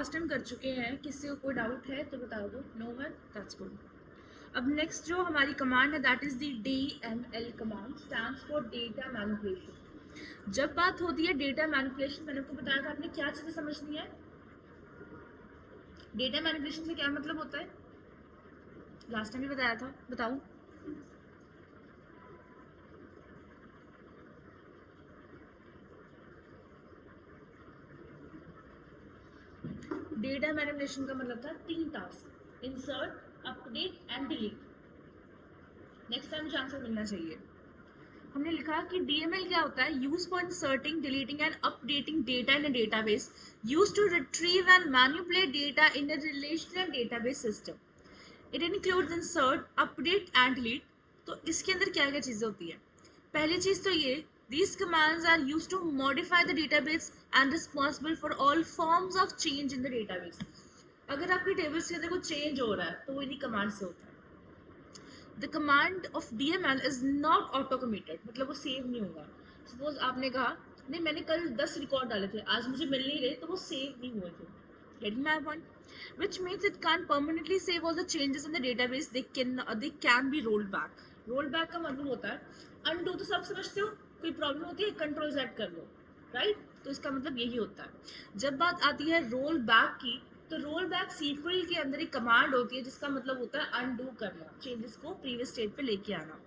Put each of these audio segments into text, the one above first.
Last time कर चुके हैं, किसी को कोई डाउट है तो बता दो। No one, that's good. अब नेक्स्ट जो हमारी कमांड है that is the DML command, stands for data manipulation. जब बात होती है डेटा मैनिपुलेशन, मैंने आपको बताया था आपने क्या चीजें समझनी है। डेटा मैनिपुलेशन से क्या मतलब होता है, लास्ट टाइम भी बताया था, बताओ। डेटा मैनिपुलेशन का मतलब था 3 task, insert, update and delete. Next time मुझे आंसर मिलना चाहिए। हमने लिखा कि DML क्या होता है, use for inserting, deleting and updating data in a database, use to retrieve and manipulate data in a relational database system. It includes insert, update and delete. तो इसके अंदर क्या क्या चीजें होती है। पहली चीज तो ये, these commands are used to modify the database and responsible for all forms of change in the database। अगर आपकी टेबल्स के अंदर कुछ चेंज हो रहा है तो वो इन्हीं कमांड से होता है। The command of DML is not auto committed, मतलब वो सेव नहीं होगा। सपोज आपने कहा नहीं मैंने कल 10 रिकॉर्ड डाले थे, आज मुझे मिल नहीं रहे, तो वो सेव नहीं हुए थे। Getting my point? Which means it can't permanently save all the changes in the database. They can be rolled back. Roll back का मतलब होता है undo, तो सब समझते हो, कोई प्रॉब्लम होती है कंट्रोल Z कर लो, राइट। तो इसका मतलब यही होता है। जब बात आती है रोल बैक की, तो रोल बैक सीक्वल के अंदर एक कमांड होती है जिसका मतलब होता है अनडू करना, चेंजेस को प्रीवियस स्टेट पे लेके आना।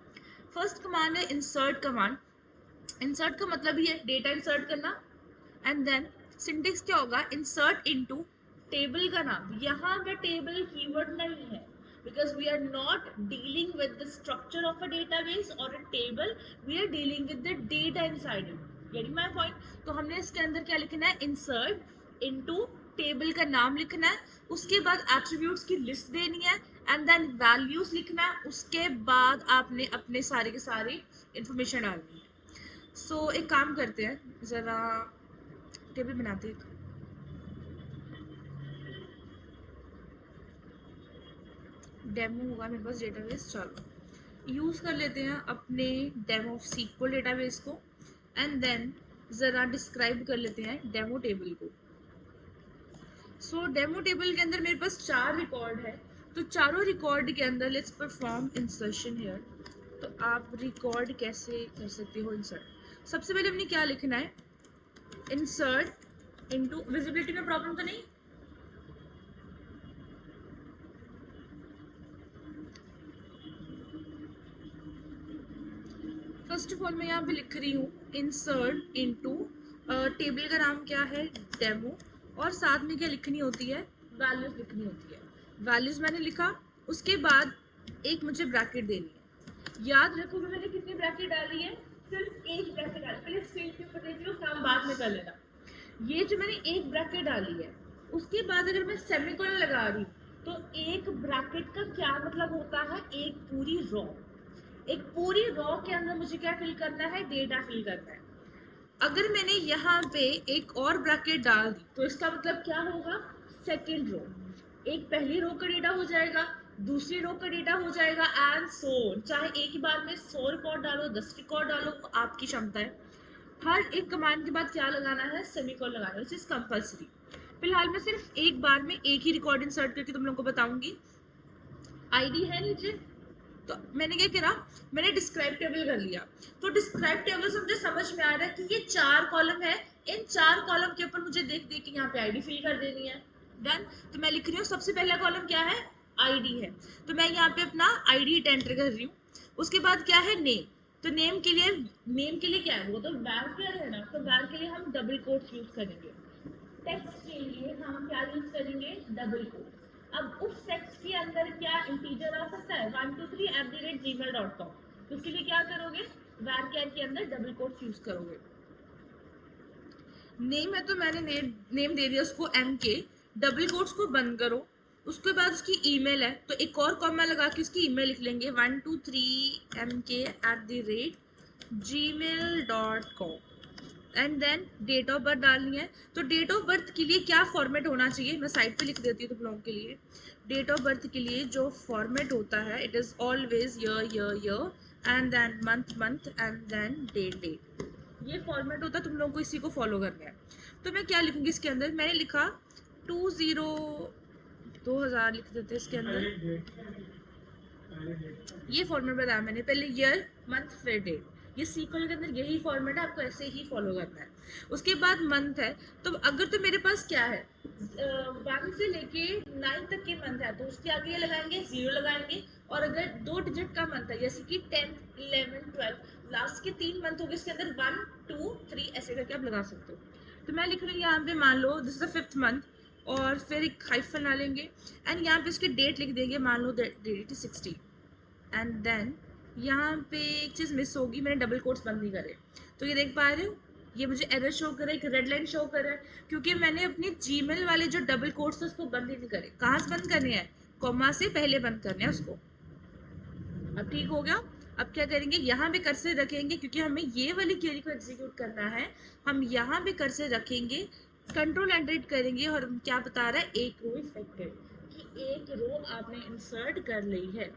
फर्स्ट कमांड है इंसर्ट कमांड। इंसर्ट का मतलब ही है डेटा इंसर्ट करना। एंड देन सिंटेक्स क्या होगा, इंसर्ट इनटू टेबल का नाम। यहाँ पे टेबल कीवर्ड नहीं है, because we are not dealing with the structure of a database or a table, we are dealing with the data inside it। getting my point? तो हमने इसके अंदर क्या लिखना है, इंसर्ट इनटू टेबल का नाम लिखना है, उसके बाद एट्रीब्यूट्स की लिस्ट देनी है, एंड देन वैल्यूज लिखना है, उसके बाद आपने अपने सारे के सारे इंफॉर्मेशन डालनी है। सो एक काम करते हैं, ज़रा टेबल बनाते हैं। डेमो होगा मेरे पास डेटाबेस, चलो यूज़ कर लेते हैं अपने डेमो सीक्वल डेटाबेस को, एंड देन ज़रा डिस्क्राइब कर लेते हैं डेमो टेबल को। सो डेमो टेबल के अंदर मेरे पास 4 रिकॉर्ड है, तो चारों रिकॉर्ड के अंदर लेट्स परफॉर्म इंसर्शन हेयर। तो आप रिकॉर्ड कैसे कर सकते हो इंसर्ट। सबसे पहले हमने क्या लिखना है, इंसर्ट इनटू, विजिबिलिटी में प्रॉब्लम तो नहीं, फर्स्ट ऑफ ऑल मैं यहाँ पे लिख रही हूँ इंसर्ट इनटू, टेबल का नाम क्या है, डेमो, और साथ में क्या लिखनी होती है, वैल्यूज लिखनी होती है। वैल्यूज मैंने लिखा, उसके बाद एक मुझे ब्रैकेट देनी है। याद रखो कि मैंने कितनी ब्रैकेट डाली है, सिर्फ एक ब्रैकेट डाली। पहले स्क्रीन के ऊपर देख लो, काम बाद में कर लेना। ये जो मैंने एक ब्रैकेट डाली है, उसके बाद अगर मैं सेमीकोलन लगा रही हूँ, तो एक ब्रैकेट का क्या मतलब होता है, एक पूरी रो। एक पूरी रो के अंदर मुझे क्या फिल करना है, डेटा फिल करना है। अगर मैंने यहाँ पे एक और ब्रैकेट डाल दी तो इसका मतलब क्या होगा, सेकेंड रो। एक पहली रो का डेटा हो जाएगा, दूसरी रो का डेटा हो जाएगा, एंड सो चाहे एक ही बार में 100 रिकॉर्ड डालो, 10 रिकॉर्ड डालो, वो आपकी क्षमता है। हर एक कमांड के बाद क्या लगाना है, सेमीकोलन लगाना है, विच इज कंपल्सरी। फिलहाल मैं सिर्फ एक बार में एक ही रिकॉर्ड इंसर्ट करके तुम लोगों को बताऊंगी। आईडी है नीचे, तो मैंने क्या करा, मैंने डिस्क्राइब टेबल कर लिया। तो डिस्क्राइब टेबल से मुझे समझ में आ रहा है कि ये 4 कॉलम है, इन 4 कॉलम के ऊपर मुझे देख देख के यहाँ पे आईडी फिल कर देनी है। डन। तो मैं लिख रही हूँ सबसे पहला कॉलम क्या है, आईडी है, तो मैं यहाँ पे अपना आईडी एंटर कर रही हूँ। उसके बाद क्या है, नेम। तो नेम के लिए क्या है, वो तो बैंक का है ना, तो बैंक के लिए हम डबल कोट्स यूज करेंगे। टेक्स्ट के लिए हम क्या यूज करेंगे, डबल कोट। अब उस टेक्स्ट के अंदर क्या इंटीजर आ सकता है, 123@gmail.com, तो उसके लिए क्या करोगे, var char के अंदर डबल कोट्स यूज करोगे। नेम है तो मैंने नेम दे दिया उसको MK, डबल कोट्स को बंद करो। उसके बाद उसकी ईमेल है, तो एक और कॉमा लगा के उसकी ईमेल लिख लेंगे, 123mk@gmail.com, and then date of birth डालनी है। तो डेट ऑफ बर्थ के लिए क्या फॉर्मेट होना चाहिए, मैं साइड पे लिख देती हूँ तुम लोगों के लिए। डेट ऑफ बर्थ के लिए जो फॉर्मेट होता है, it is always year and then month and then date. ये फॉर्मेट होता है, तुम लोगों को इसी को फॉलो करना है। तो मैं क्या लिखूंगी इसके अंदर, मैंने लिखा 20 लिख देते हैं इसके अंदर। ये फॉर्मेट बताया मैंने, पहले ईयर मंथ फिर डेट, ये सीक्वल के अंदर यही फॉर्मेट है, आपको ऐसे ही फॉलो करना है। उसके बाद मंथ है, तो अगर तो मेरे पास क्या है 1 से लेके 9 तक के मंथ है, तो उसके आगे ये लगाएंगे 0 लगाएंगे। और अगर 2 डिजिट का मंथ है जैसे कि 10, 11, 12, लास्ट के 3 मंथ हो गए, इसके अंदर 1, 2, 3 ऐसे करके आप लगा सकते हो। तो मैं लिख रही हूँ यहाँ पे, मान लो this is the 5th month, और फिर एक हाइफन डालेंगे एंड यहाँ पे इसकी डेट लिख देंगे, मान लो डेट 60। एंड देन यहाँ पे एक चीज़ मिस होगी, मैंने डबल कोट्स बंद नहीं करे। तो ये देख पा रहे हो, ये मुझे एरर शो कर रहा है, एक रेड लाइन शो कर रहा है, क्योंकि मैंने अपनी जीमेल वाले जो डबल कोट्स थे उसको बंद ही नहीं करे। कहाँ से बंद करने हैं? कॉमा से पहले बंद करने हैं उसको। अब ठीक हो गया। अब क्या करेंगे, यहाँ पे कर्सर रखेंगे, क्योंकि हमें ये वाली क्वेरी को एग्जीक्यूट करना है। हम यहाँ पे कर्सर रखेंगे, कंट्रोल एंटर करेंगे, और क्या बता रहा है, एक रो इफेक्टेड, कि एक रो आपने इंसर्ट कर ली है।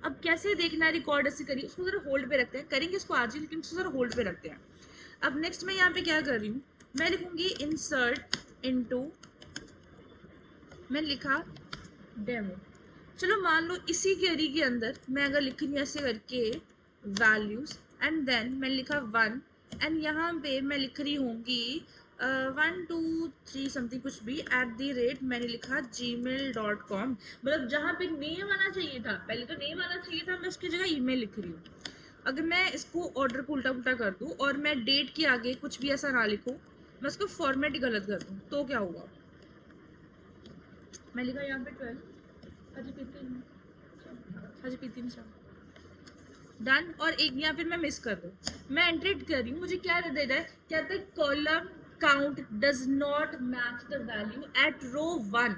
अब कैसे देखना है, रिकॉर्ड ऐसे करिए, उसको जरा होल्ड पे रखते हैं, करेंगे इसको आज ही, लेकिन उसको जरा होल्ड पे रखते हैं। अब नेक्स्ट मैं यहाँ पे क्या कर रही हूँ, मैं लिखूंगी इंसर्ट इनटू, मैं लिखा डेमो। चलो मान लो इसी क्वेरी के अंदर मैं अगर लिख रही हूँ ऐसे करके वैल्यूज, एंड देन मैं लिखा 1, एंड यहाँ पे मैं लिख रही होंगी 1 2 3 समथिंग कुछ भी @ मैंने लिखा gmail.com। मतलब जहाँ पे नेम आना चाहिए था, पहले तो नेम आना चाहिए था, मैं उसकी जगह ईमेल लिख रही हूँ। अगर मैं इसको ऑर्डर को उल्टा पुल्टा कर दूँ और मैं डेट के आगे कुछ भी ऐसा ना लिखूँ, मैं उसको फॉर्मेट ही गलत कर दूँ, तो क्या होगा? मैं लिखा यहाँ पे 12, हजी पीती डन, और एक यहाँ फिर मैं मिस कर दूँ, मैं एंट्रेट कर रही हूँ, मुझे क्या दे रहा है, कहता है column count does not match the value at row 1।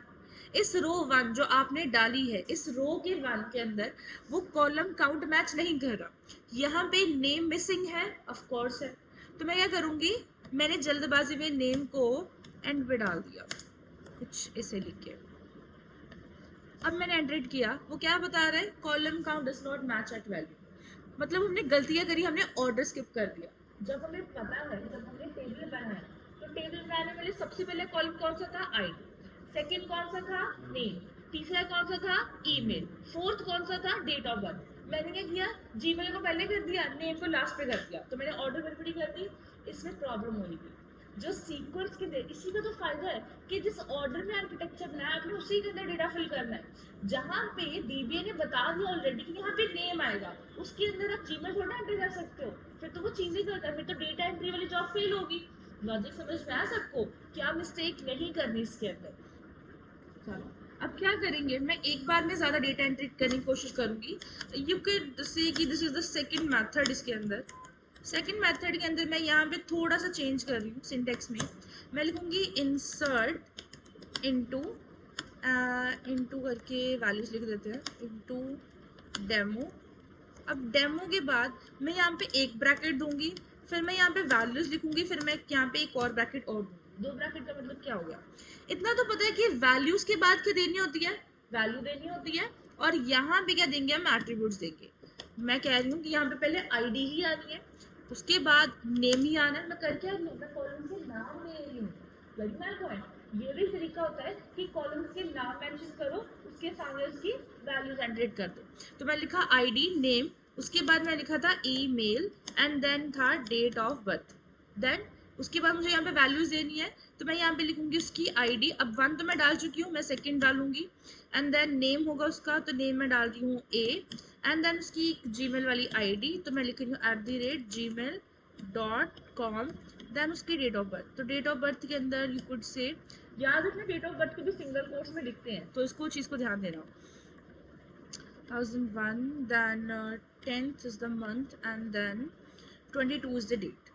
इस रो 1 जो आपने डाली है, इस रो के 1 के अंदर वो कॉलम काउंट मैच नहीं कर रहा। यहाँ पे नेम मिसिंग है, ऑफ कोर्स है। तो मैं क्या करूँगी, मैंने जल्दबाजी में नेम को एंड पे डाल दिया, कुछ इसे लिख के। अब मैंने एंटर किया, वो क्या बता रहा है, column count does not match at value. मतलब हमने गलतियां करी, हमने ऑर्डर स्किप कर दिया। जब हमें पता है, जब हमने टेबल बनाया, तो टेबल बनाने वाले सबसे पहले कॉलम कौन सा था, आईडी, सेकंड कौन सा था, नेम, तीसरा कौन सा था, ईमेल, फोर्थ कौन सा था, डेट ऑफ बर्थ। मैंने क्या किया, जीमेल को पहले कर दिया, नेम को लास्ट पे कर दिया, तो मैंने ऑर्डर गड़बड़ी कर दी। इसमें प्रॉब्लम होगी। जो सीक्वेंस के दे, इसी का तो फायदा है कि जिस ऑर्डर में आर्किटेक्चर बनाया आपने उसी के अंदर डेटा फिल करना है। जहाँ पे डीबीए ने बता दिया ऑलरेडी कि यहाँ पे नेम आएगा, उसके अंदर आप जीमेल थोड़ा एंटर कर सकते हो, फिर तो वो चीजें करता है, फिर तो डेटा एंट्री वाली जॉब फेल होगी। लॉजिक समझ में आया सबको? क्या मिस्टेक नहीं करनी इसके अंदर। चलो अब क्या करेंगे, मैं एक बार में ज्यादा डेटा एंट्री करने की कोशिश करूंगी। यू कैन से कि this is the second method. इसके अंदर सेकंड मेथड के अंदर मैं यहाँ पे थोड़ा सा चेंज कर रही हूँ सिंटेक्स में। मैं लिखूंगी इंसर्ट इनटू, इनटू करके वैल्यूज लिख देते हैं, इनटू डेमो। अब डेमो के बाद मैं यहाँ पे एक ब्रैकेट दूंगी, फिर मैं यहाँ पे वैल्यूज लिखूंगी, फिर मैं यहाँ पे एक और ब्रैकेट और दूंगी। 2 ब्रैकेट का मतलब क्या हो गया, इतना तो पता है कि वैल्यूज के बाद क्या देनी होती है, वैल्यू देनी होती है, और यहाँ पे क्या देंगे, हम एट्रीब्यूट्स देंगे। मैं कह रही हूँ कि यहाँ पे पहले आईडी ही आनी है, उसके बाद नेम ही आना है। मैं कर क्या रही हूँ, मैं कॉलम से नाम ले रही हूँ। वेरी माय पॉइंट, ये भी तरीका होता है कि कॉलम के नाम मेंशन करो, उसके सामने उसकी वैल्यूज एंटर कर दो। तो मैं लिखा आईडी, नेम, उसके बाद मैं लिखा था ईमेल, एंड देन था डेट ऑफ बर्थ। देन उसके बाद मुझे यहाँ पे वैल्यूज देनी है, तो मैं यहाँ पे लिखूंगी उसकी आईडी। अब 1 तो मैं डाल चुकी हूँ, मैं सेकंड डालूंगी, एंड देन नेम होगा उसका, तो नेम मैं डाल रही हूँ ए, एंड देन उसकी जीमेल वाली आईडी, तो मैं लिख रही हूँ @gmail.com। देन उसकी डेट ऑफ बर्थ, तो डेट ऑफ बर्थ के अंदर यू कुड से, याद रखना डेट ऑफ बर्थ को भी सिंगल कोट्स में लिखते हैं, तो इसको चीज़ को ध्यान देना। 1001, then 10th is the month, and then 22 is the date।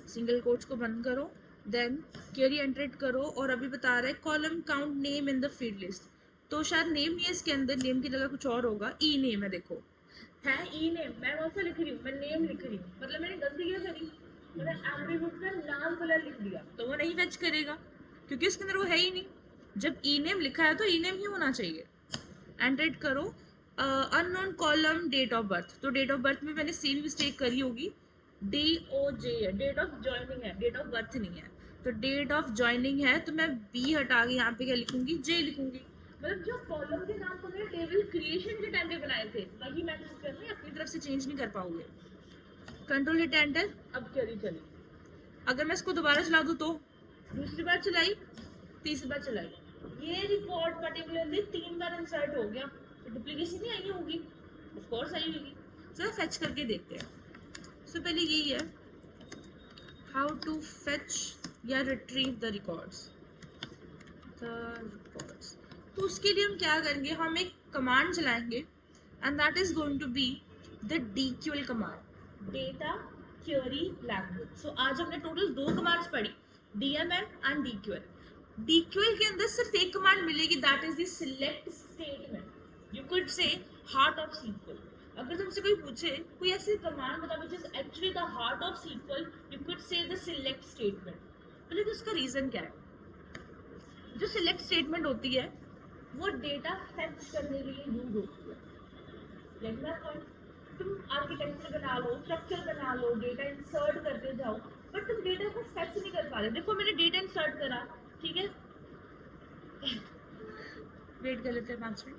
Single quotes को बंद करो, देन क्वेरी एंट्रेट करो, और अभी बता रहा है column count name in the field list. तो शायद नेम नहीं है इसके अंदर, नेम की जगह कुछ और होगा, ई नेम है, देखो है ई नेम। मैं कौन सा लिख रही हूँ, मैं नेम लिख रही हूँ, मतलब मैंने गलती क्या करी, मैंने एट्रीब्यूट का नाम कलर लिख दिया, तो वो नहीं फेच करेगा क्योंकि इसके अंदर वो है ही नहीं। जब ई नेम लिखा है तो ई नेम ही होना चाहिए। एंट्रेट करो unknown column date of birth, तो डेट ऑफ बर्थ में मैंने सेम मिस्टेक करी होगी, DOJ है, डेट ऑफ जॉइनिंग है, डेट ऑफ बर्थ नहीं है। तो डेट ऑफ ज्वाइनिंग है तो मैं बी हटा के यहाँ पे क्या लिखूंगी, जे लिखूंगी। मतलब जो कॉलम के नाम को मैंने टेबल क्रिएशन के टाइम पे बनाए थे वही मैं चूज कर रही हूँ, अपनी तरफ से चेंज नहीं कर पाओगे। कंट्रोल हिट एंटर, अब चली चली। अगर मैं इसको दोबारा चला दूँ तो दूसरी बार चलाई, तीसरी बार चलाई, ये रिकॉर्ड पर्टिकुलरली 3 बार इंसर्ट हो गया, तो डुप्लीकेशन नहीं आई होगी, ऑफ कोर्स आई होगी। चलो फेच करके देखते हैं। सो पहले यही है, हाउ टू फेच या रिट्रीव द रिकॉर्ड्स। तो उसके लिए हम क्या करेंगे, हम एक कमांड चलाएंगे and that is going to be the DQL command, data query language. So आज हमने टोटल 2 कमांड्स पढ़ी, डीएमएल एंड डीक्यूएल। डीक्यूएल के अंदर सिर्फ एक कमांड मिलेगी, that is the select statement. You could say heart of SQL. अगर तुमसे कोई पूछे कोई ऐसी कमांड बता which is actually the heart of SQL, you could say the select statement. लेकिन उसका रीजन क्या है? जो सिलेक्ट स्टेटमेंट होती है वो डेटा फेच करने के लिए यूज होती है। तुम आर्किटेक्चर बना लो, स्ट्रक्चर बना लो, डेटा इंसर्ट करते जाओ, बट तुम डेटा को फेच नहीं कर पा रहे। देखो मैंने डेटा इंसर्ट करा, ठीक है, वेट कर लेते हैं 5 मिनट।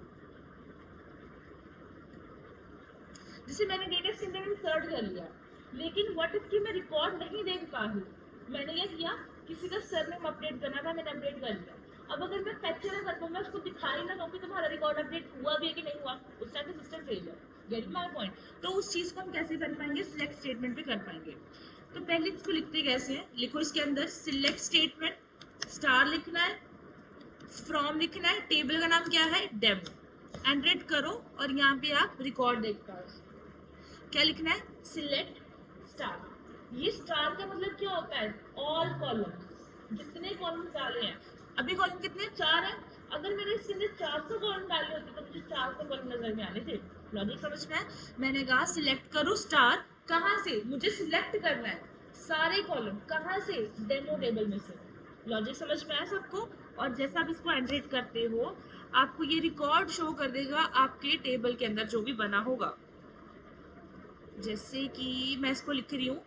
जैसे मैंने डेटा इसके अंदर इंसर्ट कर लिया, लेकिन व्हाट इफ कि मैं रिकॉर्ड नहीं देख पा रही। मैंने ये किया, किसी का सरनेम अपडेट करना था, मैंने अपडेट कर लिया। अब अगर मैं कैप्चर ना कर पाऊँ, मैं उसको दिखा ही ना पाऊँ कि तुम्हारा रिकॉर्ड अपडेट हुआ भी है कि नहीं हुआ, उस टाइम पे सिस्टम फेल है। Gate my point? तो उस चीज़ को हम कैसे कर पाएंगे, सिलेक्ट स्टेटमेंट पे कर पाएंगे। तो पहले इसको लिखते कैसे हैं, लिखो इसके अंदर सिलेक्ट स्टेटमेंट, स्टार लिखना है, फ्रॉम लिखना है, टेबल का नाम क्या है, डेमो, एंट्रेट करो और यहाँ पे आप रिकॉर्ड देख पाओ। क्या लिखना है, सिलेक्ट स्टार। ये स्टार का मतलब क्या होता है, ऑल कॉलम्स, जितने कॉलम डाले हैं। अभी कॉलम कितने, 4 है। अगर मैंने इसके अंदर 400 कॉलम डाले होते तो मुझे 400 कॉलम नजर में आने थे। लॉजिक समझ में है? मैंने कहा सिलेक्ट करो स्टार, कहाँ से, मुझे सिलेक्ट करना है सारे कॉलम, कहाँ से, डेमो टेबल में से। लॉजिक समझ में आया सबको? और जैसा आप इसको एंट्रेट करते हो, आपको ये रिकॉर्ड शो कर देगा आपके टेबल के अंदर जो भी बना होगा। जैसे कि मैं इसको लिख रही हूँ,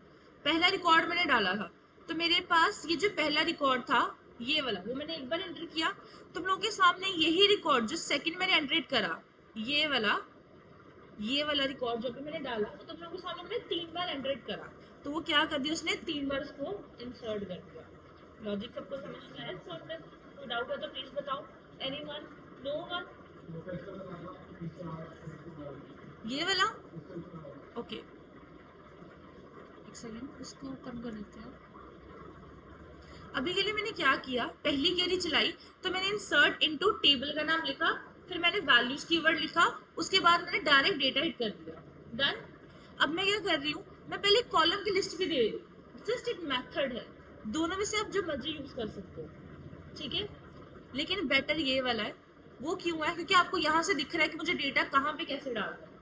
पहला रिकॉर्ड मैंने डाला था, तो मेरे पास ये जो पहला रिकॉर्ड था ये वाला, वो मैंने एक बार एंटर किया। तुम लोगों के सामने यही रिकॉर्ड जो सेकंड मैंने एंट्रेट करा, ये वाला रिकॉर्ड जो भी मैंने डाला, तो तुम लोगों के सामने मैंने 3 बार एंट्रेट करा, तो वो क्या कर दिया उसने, 3 बार उसको इंसर्ट कर दिया। लॉजिक सबको समझ में आया? कोई डाउट है तो प्लीज बताओ। एनीवन? No one? ये वाला, ओके, एक सेकेंड इसको कम कर लेते हैं। अभी के लिए मैंने क्या किया, पहली क्वेरी चलाई तो मैंने इंसर्ट इनटू टेबल का नाम लिखा, फिर मैंने वैल्यूज कीवर्ड लिखा, उसके बाद मैंने डायरेक्ट डेटा हिट कर दिया, डन। अब मैं क्या कर रही हूँ, मैं पहले कॉलम की लिस्ट भी दे रही हूँ, जस्ट एक मेथड है, दोनों में से आप जो मर्जी यूज कर सकते हो, ठीक है। लेकिन बेटर ये वाला है, वो क्यों है, क्योंकि आपको यहाँ से दिख रहा है कि मुझे डेटा कहाँ पे कैसे डालना है।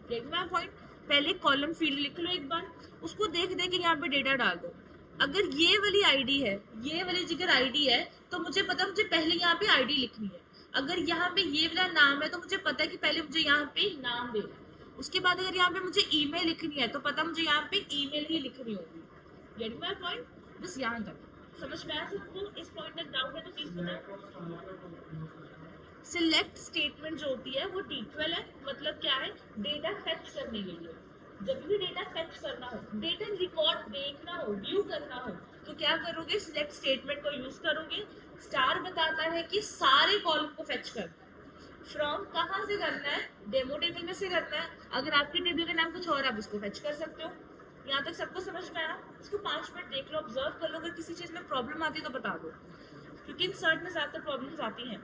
देख मैं पॉइंट, पहले कॉलम फील्ड लिख लो एक बार, उसको देख देख के यहाँ पे डेटा डाल दो। अगर ये वाली आईडी है, ये वाली जिगर आईडी है, तो मुझे पता मुझे पहले यहाँ पे आईडी लिखनी है। अगर यहाँ पे ये वाला नाम है तो मुझे पता है कि पहले मुझे यहाँ पे नाम देना है। उसके बाद अगर यहाँ पे मुझे ईमेल लिखनी है तो पता मुझे यहाँ पे ईमेल ही लिखनी होगी। Gate my point? बस यहाँ तक समझ में आया सबको? इस पॉइंट तक डाउट है तो प्लीज बताओ। सिलेक्ट स्टेटमेंट जो होती है वो डीक्यूएल है, मतलब क्या है, डेटा फेच करने के लिए। जब भी डेटा फेच करना हो, डेटा रिकॉर्ड देखना हो, व्यू करना हो, तो क्या करोगे, सिलेक्ट स्टेटमेंट को यूज करोगे। स्टार बताता है कि सारे कॉलम को फेच करना है। फ्रॉम कहाँ से करना है, डेमो टेबल में से करना है। अगर आपके टेबल का नाम कुछ और, आप इसको फेच कर सकते हो। यहाँ तक सबको समझ में आया? इसको 5 मिनट देख लो, ऑब्जर्व कर लो, अगर किसी चीज में प्रॉब्लम आती है तो बता दो, क्योंकि इंसर्ट में ज्यादातर प्रॉब्लम्स आती हैं।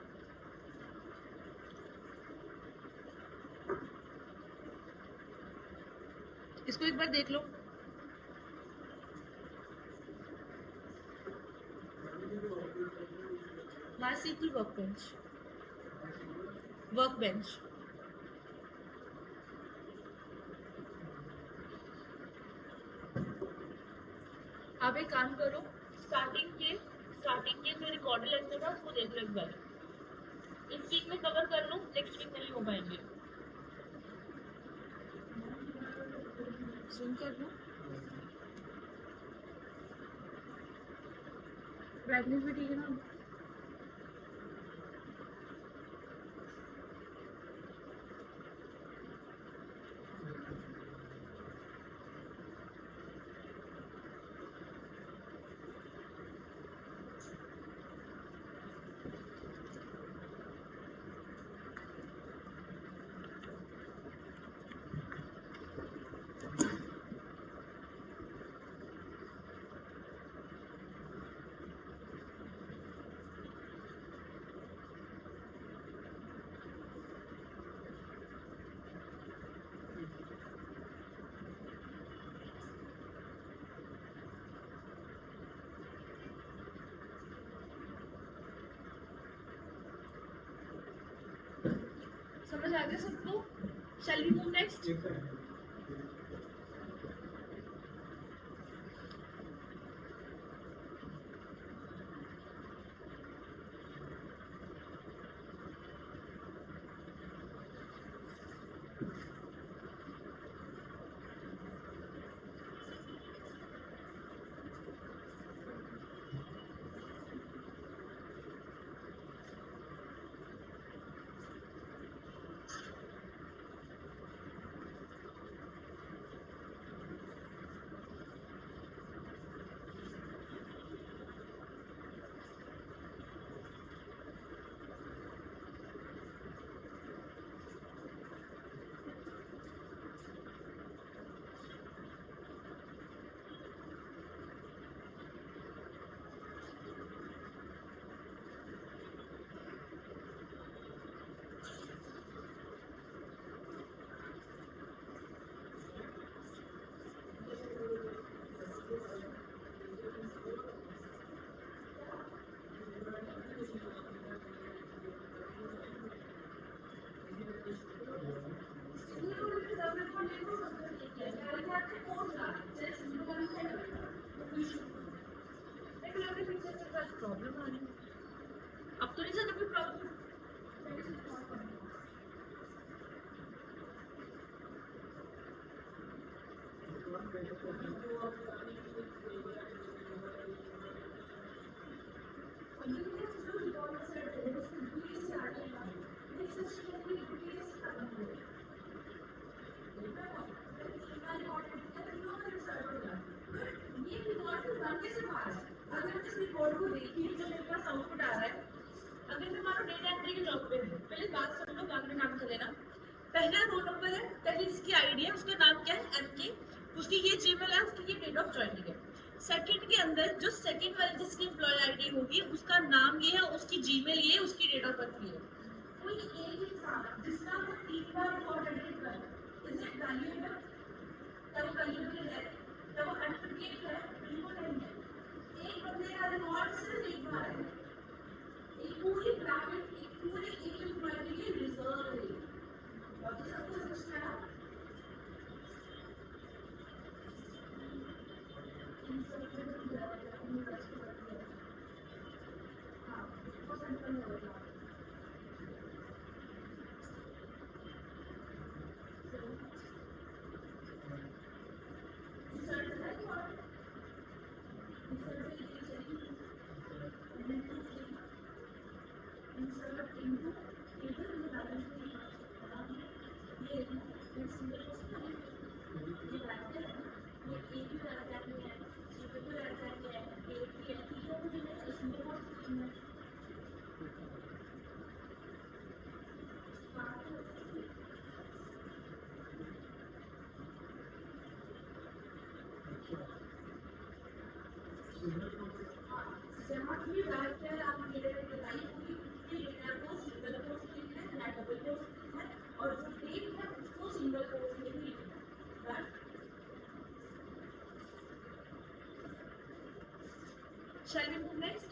इसको एक बार देख लो। MySQL workbench, workbench. आप एक काम करो, स्टार्टिंग के जो रिकॉर्ड लेक्चर था उसको देख लो एक बार। इस वीक में कवर कर लो, नेक्स्ट वीक नहीं हो पाएंगे। सुन कर लो। ब्राइटनेस भी ठीक है ना? समझ आ गया सबको? Shall we move next? Problem आ रही है अब तो नहीं ज्यादा कोई प्रॉब्लम? अगर मैं इस रिपोर्ट को देखी जो मेरे पास आउटपुट आ रहा है, अगर मैं मानो डेटा एंट्री के जॉब पे हूँ, पहले बात समझ लो, बाद में नाम कर लेना। पहला रोल नंबर है, पहली जिसकी आईडी है उसका नाम क्या है? एमके, उसकी ये जीमेल है, उसकी ये डेट ऑफ ज्वाइनिंग है। सेकंड के अंदर जो सेकंड वाली जिसकी एम्प्लॉय आईडी होगी उसका नाम ये है, उसकी जीमेल ये है, उसकी डेट ऑफ बर्थ ये है। कोई एक इंसान जिसका वो 3 बार रिकॉर्ड एडिट कर, इज इट वैल्यूएबल? क्या वो वैल्यूएबल है? क्या वो एप्रोप्रिएट है? बिल्कुल नहीं है। एक बंदे का रिकॉर्ड सिर्फ एक बार है, एक पूरी ब्रैकेट, एक पूरे एक एम्प्लॉय के लिए रिजर्व है। और तो सबको समझ में आया? हाँ, बहुत सिंपल होगा। इंसर्ट है और इंसर्ट से ये चाहिए, and then to insert into table में डालने के लिए ये सिंगल पोस्ट है, ये डालते हैं ना, ये ए भी डालते हैं, ये भी डालते हैं, ए भी है, तीनों को जो सिंगल पोस्ट में जहाँ भी डालते हैं आप ये बताइए कि डेटा को सिंगल पोस्ट लिखना है या डबल पोस्ट लिखना है, और जो डेट है उसको सिंगल पोस्ट में ही लिखना है। Shall we move next?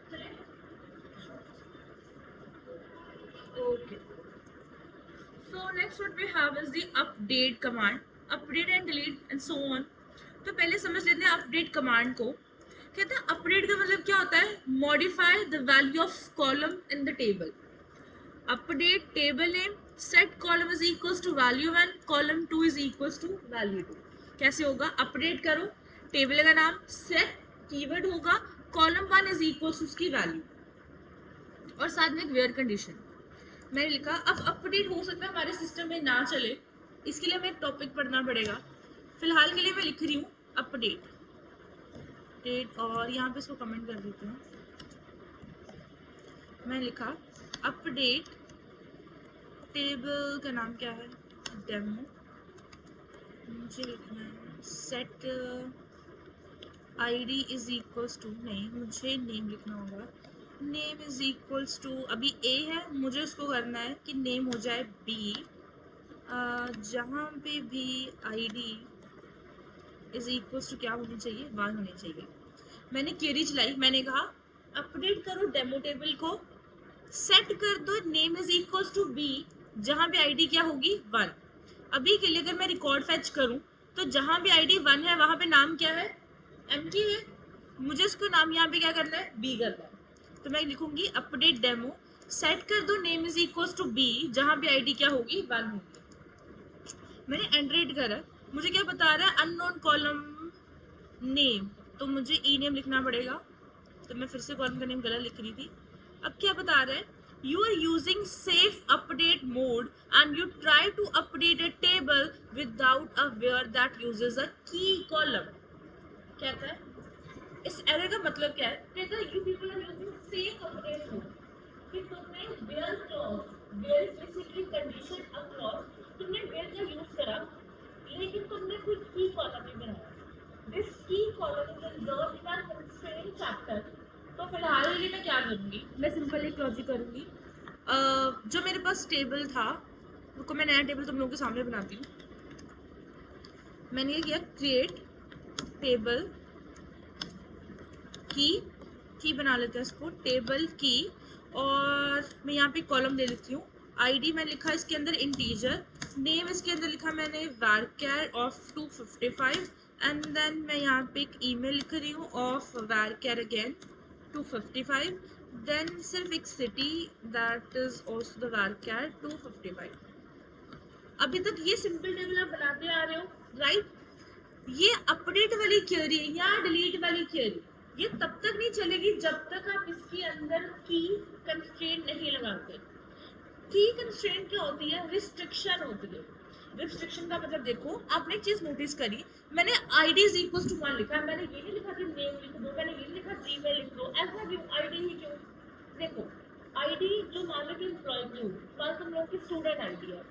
Correct? Okay. So next what we have is the update command. Update and delete and so on. तो पहले समझ लेते हैं अपडेट कमांड को। कहते हैं अपडेट का मतलब क्या होता है? Modify the value of column in the table. Update table name, set column is equals to value 1, column 2 is equals to value 2। कैसे होगा? अपडेट करो टेबल का नाम, सेट कीवर्ड होगा, कॉलम 1 इज इक्वल टू उसकी वैल्यू और साथ में एक वेयर कंडीशन। मैंने लिखा अब अपडेट हो सकता है हमारे सिस्टम में ना चले, इसके लिए हमें एक टॉपिक पढ़ना पड़ेगा। फिलहाल के लिए मैं लिख रही हूँ अपडेट डेट, और यहाँ पे इसको कमेंट कर देते हैं। मैं लिखा अपडेट टेबल का नाम क्या है, डेमो। मुझे लिखना है set ID is equals to, नहीं मुझे नेम लिखना होगा, नेम इज इक्वल्स टू, अभी ए है, मुझे उसको करना है कि नेम हो जाए बी, जहाँ पे भी आईडी इज इक्वल्स टू क्या होनी चाहिए, 1 होनी चाहिए। मैंने क्वेरी चलाई, मैंने कहा अपडेट करो डेमो टेबल को, सेट कर दो name is equals to B, जहाँ भी आईडी क्या होगी 1। अभी के लिए अगर मैं रिकॉर्ड फैच करूँ तो जहाँ भी आईडी 1 है वहाँ पे नाम क्या है, एम्प्टी है, मुझे उसको नाम यहाँ पे क्या करना है, बी करना है। तो मैं लिखूंगी अपडेट डेमो, सेट कर दो name is equals to B, जहाँ भी आईडी क्या होगी 1 होगी। मैंने एंट्रेड करा, मुझे क्या बता रहा है, अननोन कॉलम नेम, तो मुझे ई नेम लिखना पड़ेगा। तो मैं फिर से कॉलम का नेम गलत लिख रही थी। अब क्या बता रहा है, you are using safe update mode and you try to update a table without a where that uses a key column. कहता है इस एरर का मतलब क्या है, कहता है you people are using safe update mode, कि तुमने where clause, where is basically condition a clause, तुमने वेयर का यूज करा लेकिन तुमने कोई की कॉलम नहीं बनाया। This key column is reserved in our constraint chapter. तो फिलहाल के लिए मैं क्या करूँगी, मैं सिंपल एक लॉजिक करूँगी। जो मेरे पास टेबल था, रुको मैं नया टेबल तुम लोगों के सामने बनाती हूँ। मैंने ये किया क्रिएट टेबल की बना लेते हैं इसको, टेबल की, और मैं यहाँ पे कॉलम ले लेती हूँ। आईडी मैंने लिखा इसके अंदर इंटीजर, नेम इसके अंदर लिखा मैंने varchar ऑफ 255, एंड देन मैं यहाँ पे एक ईमेल लिख रही हूँ ऑफ varchar अगेन 255, देन सिर्फ एक city that is also the varchar 255। अभी तक ये सिंपल टेबल आप बनाते आ रहे हो, राइट? ये अपडेट वाली क्वेरी या डिलीट वाली क्वेरी ये तब तक नहीं चलेगी जब तक आप इसके अंदर की कंस्ट्रेंट नहीं लगाते। की कंस्ट्रेंट क्या होती है, रिस्ट्रिक्शन होती है। रिस्ट्रिक्शन का मतलब देखो, आपने एक चीज नोटिस करी, मैंने आईडी इज इक्वल टू 1 लिखा, मैंने ये नहीं लिखा कि नेम लिख दो, मैंने ये नहीं लिखा जीमेल लिख दो, ऐसा क्यों, आईडी ही क्यों? देखो आईडी जो मान लो कि एम्प्लॉय की होगी, मान तुम लोगों की स्टूडेंट आईडी है,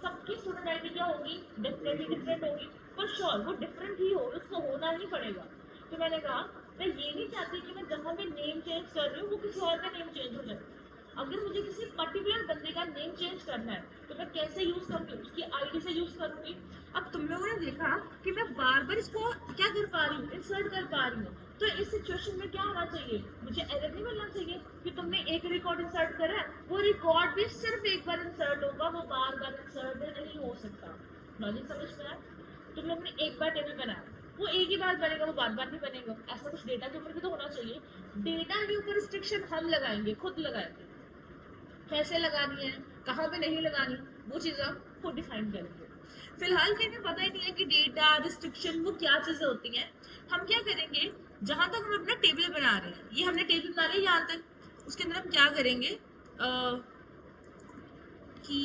सबकी स्टूडेंट आईडी क्या होगी, डेफिनेटली डिफरेंट होगी, पर श्योर वो डिफरेंट ही हो, उसको होना ही पड़ेगा। तो मैंने कहा मैं ये नहीं चाहती कि मैं जहाँ भी नेम चेंज कर रही हूँ वो किसी और का नेम चेंज हो जाए। अगर मुझे किसी पर्टिकुलर बंदे का नेम चेंज करना है तो मैं कैसे यूज करूंगी, उसकी आईडी से यूज करूंगी। अब तुम लोगों ने देखा कि मैं बार बार इसको क्या कर पा रही हूँ, इंसर्ट कर पा रही हूँ। तो इस सिचुएशन में क्या होना चाहिए, मुझे एरर नहीं मिलना चाहिए कि तुमने एक रिकॉर्ड इंसर्ट करा है, वो रिकॉर्ड भी सिर्फ एक बार इंसर्ट होगा, वो बार बार इंसर्ट नहीं हो सकता। लॉजिक समझ में आया? तुम लोग ने एक बार टेबल बनाया, वो एक ही बार बनेगा, वो बार बार नहीं बनेगा। ऐसा कुछ डेटा के ऊपर भी तो होना चाहिए। डेटा के ऊपर रिस्ट्रिक्शन हम लगाएंगे, खुद लगाएंगे, कैसे लगानी है, कहाँ पे नहीं लगानी, वो चीज़ आप खुद डिफाइन करेंगे। फिलहाल के हमें पता ही नहीं है कि डेटा रिस्ट्रिक्शन वो क्या चीज़ें होती हैं। हम क्या करेंगे, जहाँ तक हम अपना टेबल बना रहे हैं, ये हमने टेबल बना लिया यहाँ तक, उसके अंदर हम क्या करेंगे, की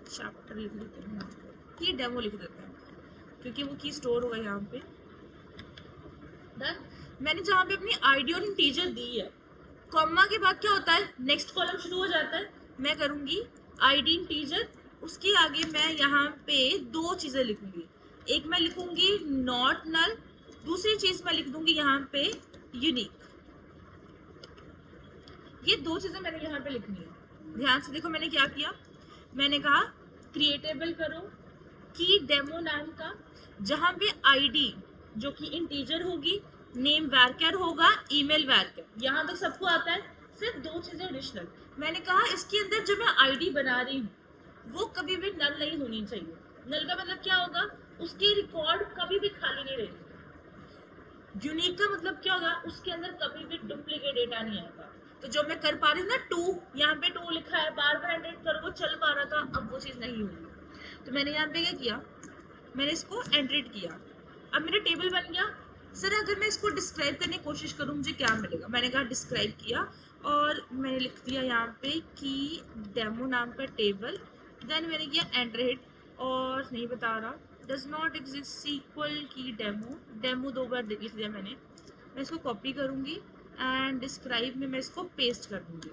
चैप्टर लिख देते हैं यहाँ पे, की डेमो लिख देते हैं, क्योंकि वो की स्टोर होगा यहाँ पे। डन। मैंने जहाँ पे अपनी आईडी और इंटीजर दी है, कॉमा के बाद क्या होता है, नेक्स्ट कॉलम शुरू हो जाता है। मैं करूँगी आईडी इंटीजर, उसके आगे मैं यहाँ पे 2 चीज़ें लिखूंगी, एक मैं लिखूंगी नॉट नल, दूसरी चीज़ मैं लिख दूंगी यहाँ पे यूनिक। ये 2 चीज़ें मैंने यहाँ पे लिखनी है। ध्यान से देखो मैंने क्या किया, मैंने कहा क्रिएटेबल करो की डेमो नाम का, जहाँ पे आईडी जो कि इंटीजर होगी, नेम varchar होगा, ईमेल varchar, यहाँ तक सबको आता है। सिर्फ 2 चीजें एडिशनल, मैंने कहा इसके अंदर जो मैं आईडी बना रही हूँ वो कभी भी नल नहीं होनी चाहिए। नल का मतलब क्या होगा, उसकी रिकॉर्ड कभी भी खाली नहीं रहेगी। यूनिक का मतलब क्या होगा, उसके अंदर कभी भी डुप्लीकेट डेटा नहीं आएगा। तो जो मैं कर पा रही हूँ ना 2, यहाँ पे 2 लिखा है, बार बार एंटर करो, वो चल पा रहा था, अब वो चीज़ नहीं होगी। तो मैंने यहाँ पे क्या किया, मैंने इसको एंट्रेड किया, अब मेरा टेबल बन गया। सर अगर मैं इसको डिस्क्राइब करने की कोशिश करूँ मुझे क्या मिलेगा? मैंने कहा डिस्क्राइब किया और मैंने लिख दिया यहाँ पे कि डेमो नाम का टेबल, देन मैंने किया एंटर हिट और नहीं बता रहा, डज नॉट एग्जिस्ट सीक्वल की डेमो, डेमो 2 बार लिख दिया मैंने। मैं इसको कॉपी करूँगी एंड डिस्क्राइब में मैं इसको पेस्ट कर दूँगी,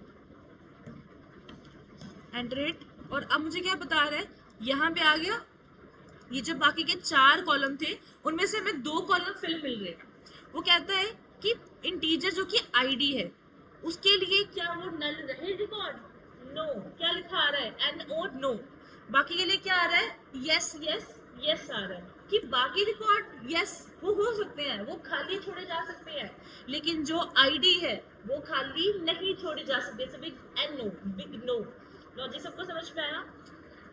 एंटर हिट। और अब मुझे क्या बता रहा है, यहाँ पे आ गया, ये जो बाकी के 4 कॉलम थे उनमें से हमें 2 कॉलम फिल मिल रहे हैं। वो कहता है कि इंटीजर जो कि आईडी है उसके लिए क्या वो नल रहे रिकॉर्ड? नो। क्या लिखा आ रहा है? N O no. बाकी के लिए क्या आ रहा है? यस यस यस आ रहा है कि बाकी रिकॉर्ड यस वो हो सकते हैं, वो खाली छोड़े जा सकते हैं, लेकिन जो आईडी है वो खाली नहीं छोड़े जा सकते। सब N no, big no. Logic सबको समझ में आया?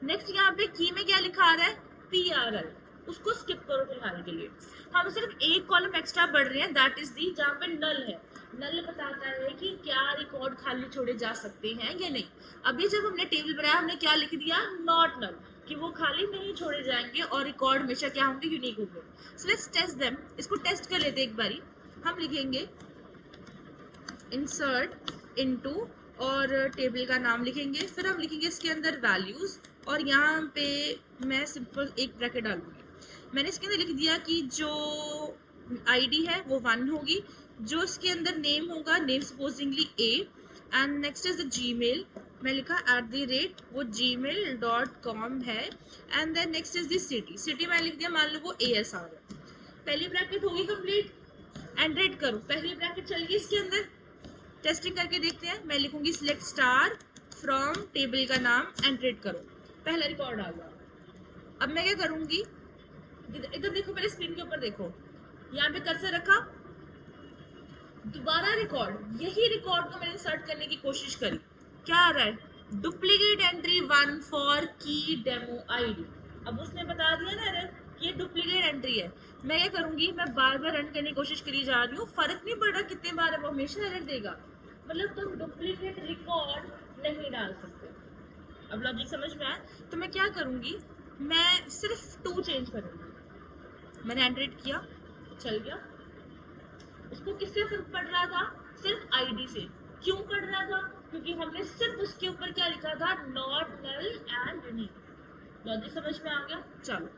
नेक्स्ट यहाँ पे की में क्या लिखा आ रहा है? P R L. उसको स्किप करो फिलहाल के लिए। हम सिर्फ एक कॉलम एक्स्ट्रा पढ़ रहे हैं, दैट इज दी, जहाँ पे नल है। नल बताता है कि क्या रिकॉर्ड खाली छोड़े जा सकते हैं या नहीं। अभी जब हमने टेबल बनाया हमने क्या लिख दिया? नॉट नल, कि वो खाली नहीं छोड़े जाएंगे और रिकॉर्ड हमेशा क्या होंगे? यूनिक होंगे। So let's test them. इसको टेस्ट कर लेते एक बारी। हम लिखेंगे इंसर्ट इनटू और टेबल का नाम लिखेंगे, फिर हम लिखेंगे इसके अंदर वैल्यूज़ और यहाँ पे मैं सिंपल एक ब्रैकेट डालूंगी। मैंने इसके अंदर लिख दिया कि जो आईडी है वो 1 होगी, जो इसके अंदर नेम होगा, name supposingly A, and next is the Gmail. मैं लिखा @ वो gmail.com है, and then next is the city. City मैंने लिख दिया, मान लो वो ASR है। पहली ब्रैकेट होगी कंप्लीट, एंड रेड करो, पहली ब्रैकेट चल गई इसके अंदर। टेस्टिंग करके देखते हैं। मैं लिखूंगी सिलेक्ट स्टार फ्रॉम टेबल का नाम, एंट्रेट करो, पहला रिकॉर्ड आ गया। अब मैं क्या करूंगी, इधर देखो, मेरे स्क्रीन के ऊपर देखो, यहाँ पे कर्सर रखा, दोबारा रिकॉर्ड, यही रिकॉर्ड को मैंने सर्च करने की कोशिश करी। क्या आ रहा है? डुप्लीकेट एंट्री 1 फॉर की डेमो आईडी। अब उसने बता दिया ना एरर, ये डुप्लीकेट एंट्री है। मैं क्या करूंगी, मैं बार बार रन करने की कोशिश करी जा रही हूँ, फर्क नहीं पड़ रहा कितने बार है, वो हमेशा एरर देगा। मतलब तुम डुप्लीकेट रिकॉर्ड नहीं डाल सकते। अब लॉजिक समझ में आया? तो मैं क्या करूंगी, मैं सिर्फ 2 चेंज करूंगी। मैंने एंट्रेट किया, चल गया। उसको किससे फर्क पड़ रहा था? सिर्फ आईडी से। क्यों पड़ रहा था? क्योंकि हमने सिर्फ उसके ऊपर क्या लिखा था? Not null and unique. Logic समझ में आ गया? चलो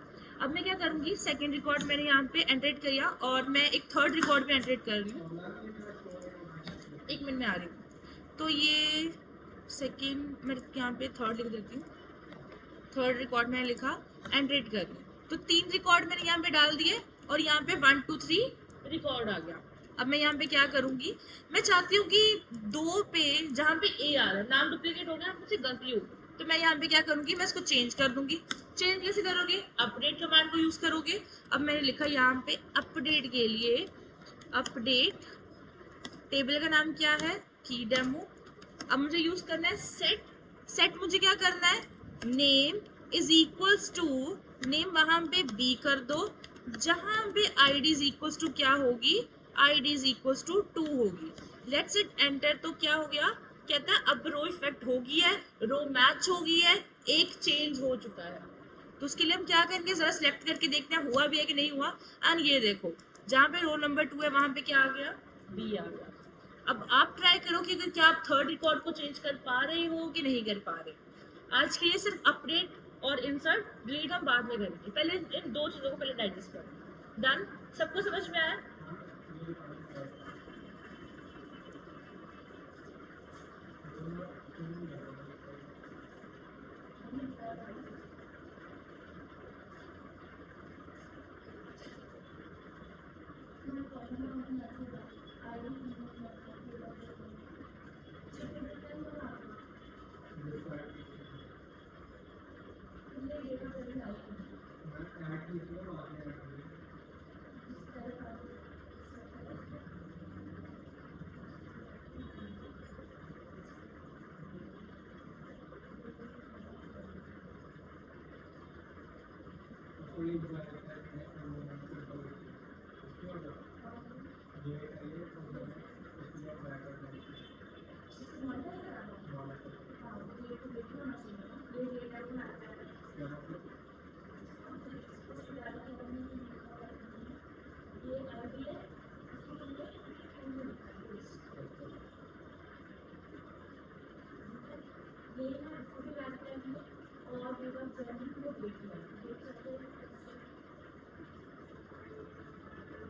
अब मैं क्या करूंगी, सेकंड रिकॉर्ड मैंने यहाँ पे एंट्रेट किया और मैं एक थर्ड रिकॉर्ड पे एंट्रेट कर रही हूँ। एक मिनट में आ रही हूँ। तो ये सेकंड, मैं यहाँ पे थर्ड लिख देती हूँ। थर्ड रिकॉर्ड मैंने लिखा, एंट्रेट कर रही हूँ। तो 3 रिकॉर्ड मैंने यहाँ पे डाल दिए और यहाँ पे 1 2 3 रिकॉर्ड आ गया। अब मैं यहाँ पे क्या करूंगी, मैं चाहती हूँ कि 2 पे जहाँ पे ए आ रहा है, नाम डुप्लीकेट हो गया, मुझसे गलती हो गई, तो मैं यहाँ पे क्या करूंगी, मैं इसको चेंज कर दूंगी। चेंज कैसे करोगे? अपडेट कमांड को यूज करोगे। अब मैंने लिखा यहाँ पे अपडेट के लिए, अपडेट टेबल का नाम क्या है? की डेमो। अब मुझे यूज करना है सेट। सेट मुझे क्या करना है? Name is equals to, name वहां पे बी कर दो, जहां पे आईडी इज इक्वल्स टू क्या होगी? आईडी इज इक्वल्स टू 2 होगी। Let's it enter. तो क्या हो गया? कहता है अब रो इफेक्ट हो गई है, रो मैच हो गई है, एक चेंज हो चुका है। तो उसके लिए हम क्या करेंगे, जरा सिलेक्ट करके देखते हैं हुआ भी है कि नहीं हुआ। एंड ये देखो, जहाँ पे रोल नंबर 2 है वहां पे क्या आ गया? बी आ गया। अब आप ट्राई करो कि अगर क्या आप थर्ड रिकॉर्ड को चेंज कर पा रहे हो कि नहीं कर पा रहे। आज के लिए सिर्फ अपडेट और इंसर्ट, डिलीट हम बाद में करेंगे, पहले इन 2 चीजों को पहले डाइजेस्ट करो। डन? सबको समझ में आया? ये ना इसको भी ऐड करेंगे और मेरा जर्नी को देख लें देख सकते हैं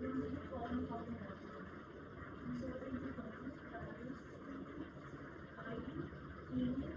मुझे form form insert into form ID email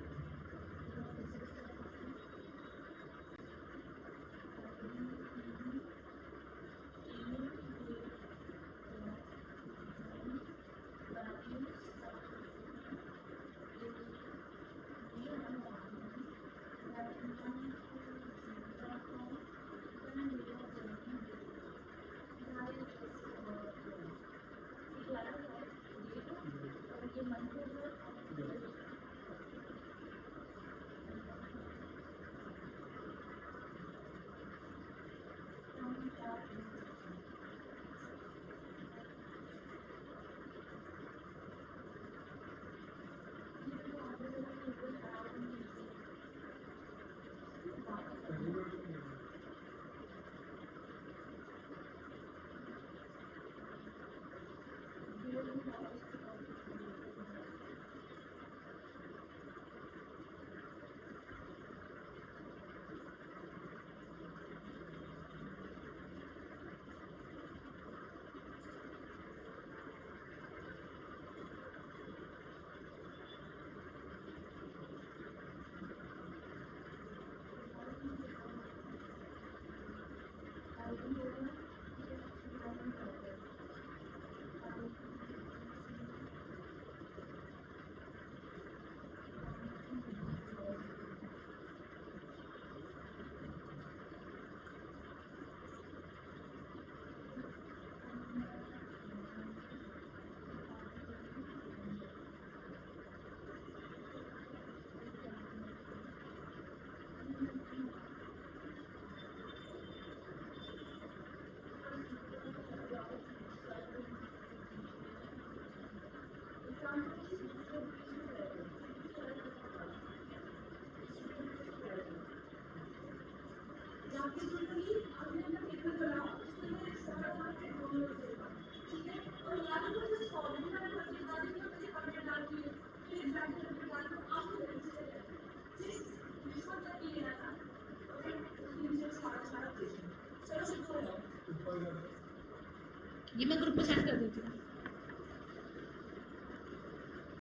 ये मैं ग्रुप में सेंड कर देती हूँ